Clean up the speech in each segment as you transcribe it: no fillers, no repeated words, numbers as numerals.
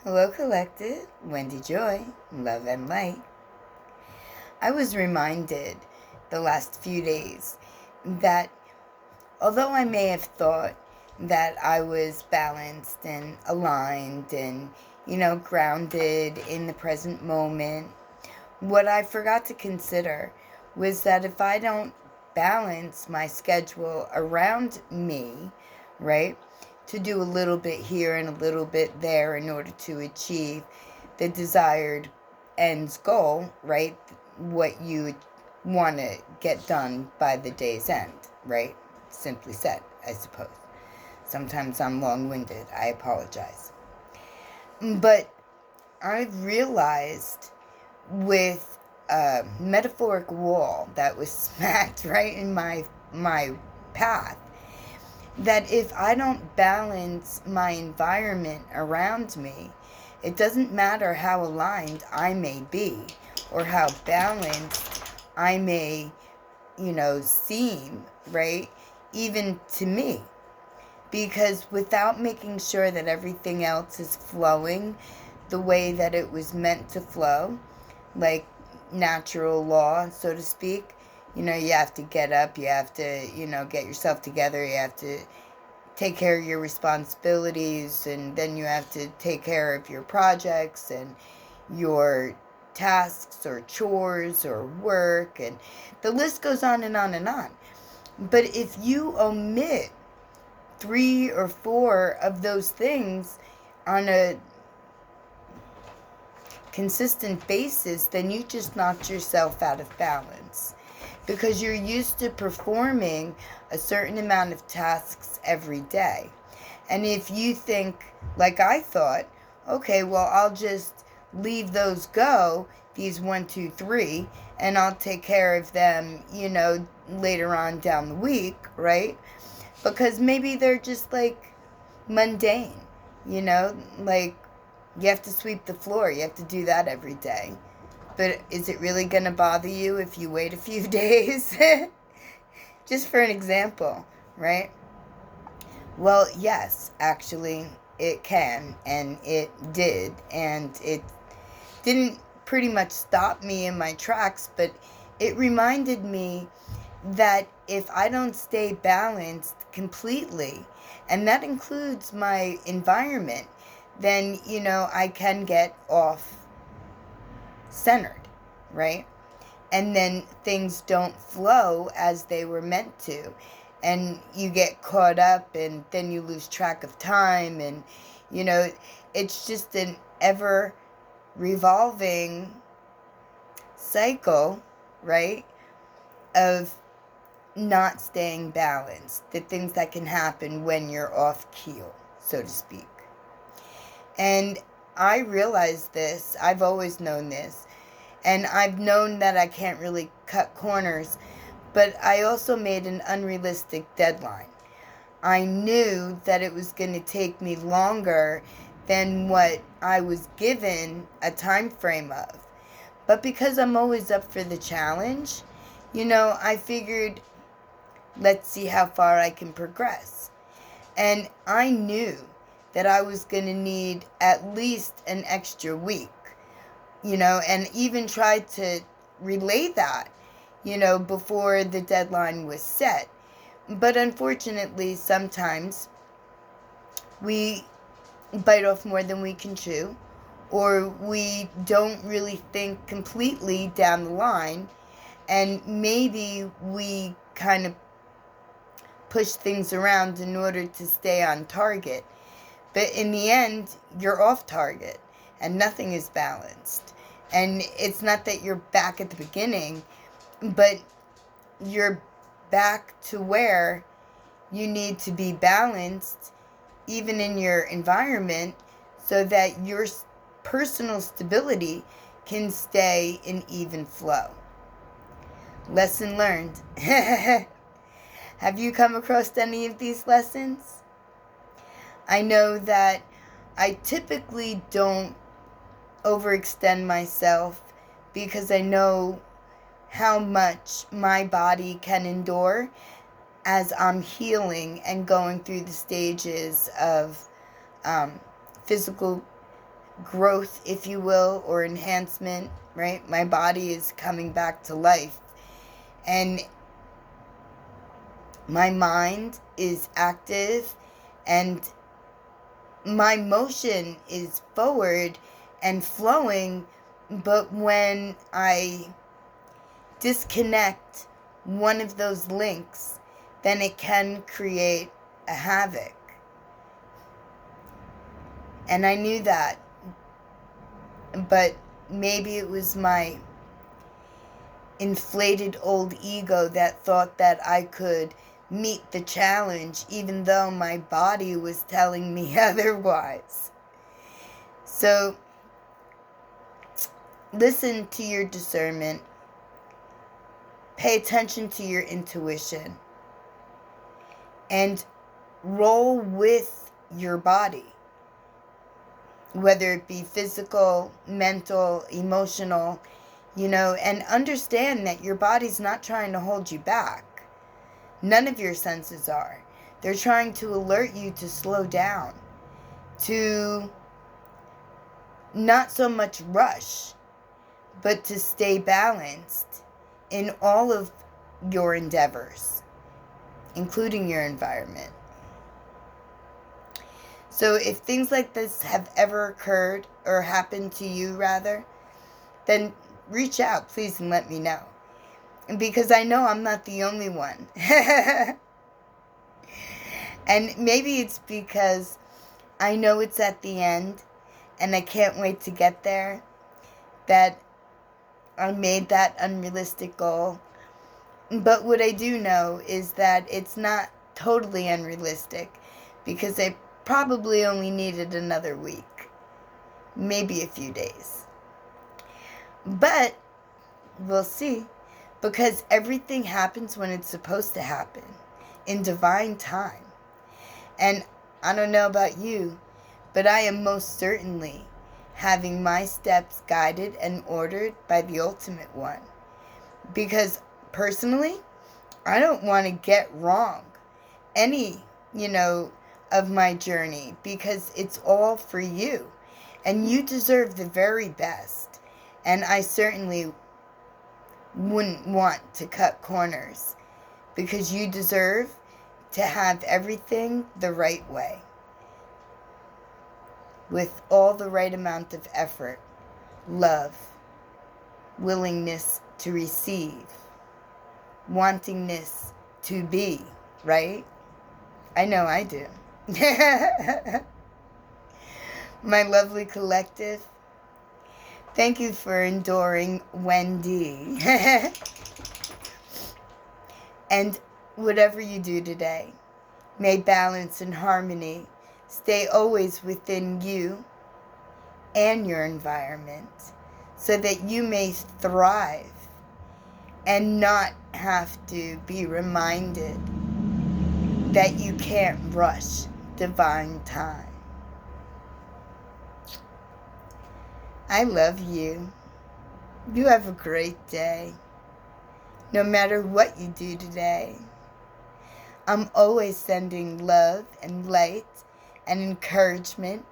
Hello, Collective. Wendy Joy, love and light. I was reminded the last few days that although I may have thought that I was balanced and aligned and, grounded in the present moment, what I forgot to consider was that if I don't balance my schedule around me, right, to do a little bit here and a little bit there in order to achieve the desired ends goal, right, what you want to get done by the day's end, right? Simply said, I suppose. Sometimes I'm long winded. I apologize. But I've realized with a metaphoric wall that was smacked right in my path that if I don't balance my environment around me, it doesn't matter how aligned I may be or how balanced I may, seem, right? Even to me. Because without making sure that everything else is flowing the way that it was meant to flow, like natural law, so to speak, you have to get up, you have to, get yourself together, you have to take care of your responsibilities, and then you have to take care of your projects and your tasks or chores or work, and the list goes on and on and on. But if you omit 3 or 4 of those things on a consistent basis, then you just knocked yourself out of balance because you're used to performing a certain amount of tasks every day. And if you think, like I thought, okay, well, I'll just leave those go, these 1, 2, 3, and I'll take care of them, later on down the week, right? Because maybe they're just like mundane, like you have to sweep the floor, you have to do that every day. But is it really going to bother you if you wait a few days? Just for an example, right? Well, yes, actually, it can, and it did, and it didn't pretty much stop me in my tracks, but it reminded me that if I don't stay balanced completely, and that includes my environment, then, I can get off centered, right? And then things don't flow as they were meant to. And you get caught up, and then you lose track of time. And, it's just an ever revolving cycle, right? Of not staying balanced, the things that can happen when you're off keel, so to speak. And I realized this, I've always known this, and I've known that I can't really cut corners, but I also made an unrealistic deadline. I knew that it was going to take me longer than what I was given a time frame of. But because I'm always up for the challenge, I figured, let's see how far I can progress. And I knew that I was going to need at least an extra week, and even tried to relay that, before the deadline was set. But unfortunately, sometimes we bite off more than we can chew, or we don't really think completely down the line, and maybe we kind of push things around in order to stay on target. But in the end, you're off target and nothing is balanced. And it's not that you're back at the beginning, but you're back to where you need to be balanced, even in your environment, so that your personal stability can stay in even flow. Lesson learned. Have you come across any of these lessons? I know that I typically don't overextend myself because I know how much my body can endure as I'm healing and going through the stages of physical growth, if you will, or enhancement, right? My body is coming back to life. And my mind is active, and my motion is forward and flowing. But when I disconnect one of those links, then it can create a havoc. And I knew that. But maybe it was my inflated old ego that thought that I could meet the challenge, even though my body was telling me otherwise. So listen to your discernment. Pay attention to your intuition. And roll with your body. Whether it be physical, mental, emotional, and understand that your body's not trying to hold you back. None of your senses are. They're trying to alert you to slow down, to not so much rush, but to stay balanced in all of your endeavors, including your environment. So if things like this have ever occurred, or happened to you rather, then reach out, please, and let me know. Because I know I'm not the only one. And maybe it's because I know it's at the end, and I can't wait to get there, that I made that unrealistic goal. But what I do know is that it's not totally unrealistic, because I probably only needed another week, maybe a few days. But we'll see, because everything happens when it's supposed to happen, in divine time. And I don't know about you, but I am most certainly having my steps guided and ordered by the Ultimate One. Because personally, I don't want to get wrong any, of my journey, because it's all for you. And you deserve the very best. And I certainly wouldn't want to cut corners, because you deserve to have everything the right way, with all the right amount of effort, love, willingness to receive, wantingness to be, right? I know I do. My lovely collective, thank you for enduring Wendy. And whatever you do today, may balance and harmony stay always within you and your environment, so that you may thrive and not have to be reminded that you can't rush divine time. I love you. You have a great day. No matter what you do today, I'm always sending love and light and encouragement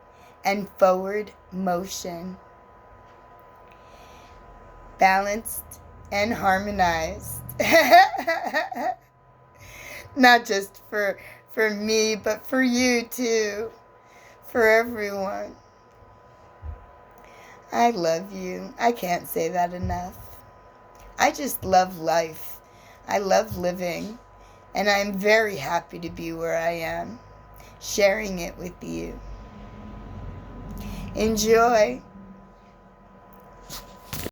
and forward motion. Balanced and harmonized. Not just for me, but for you too. For everyone. I love you. I can't say that enough. I just love life. I love living. And I'm very happy to be where I am, sharing it with you. Enjoy.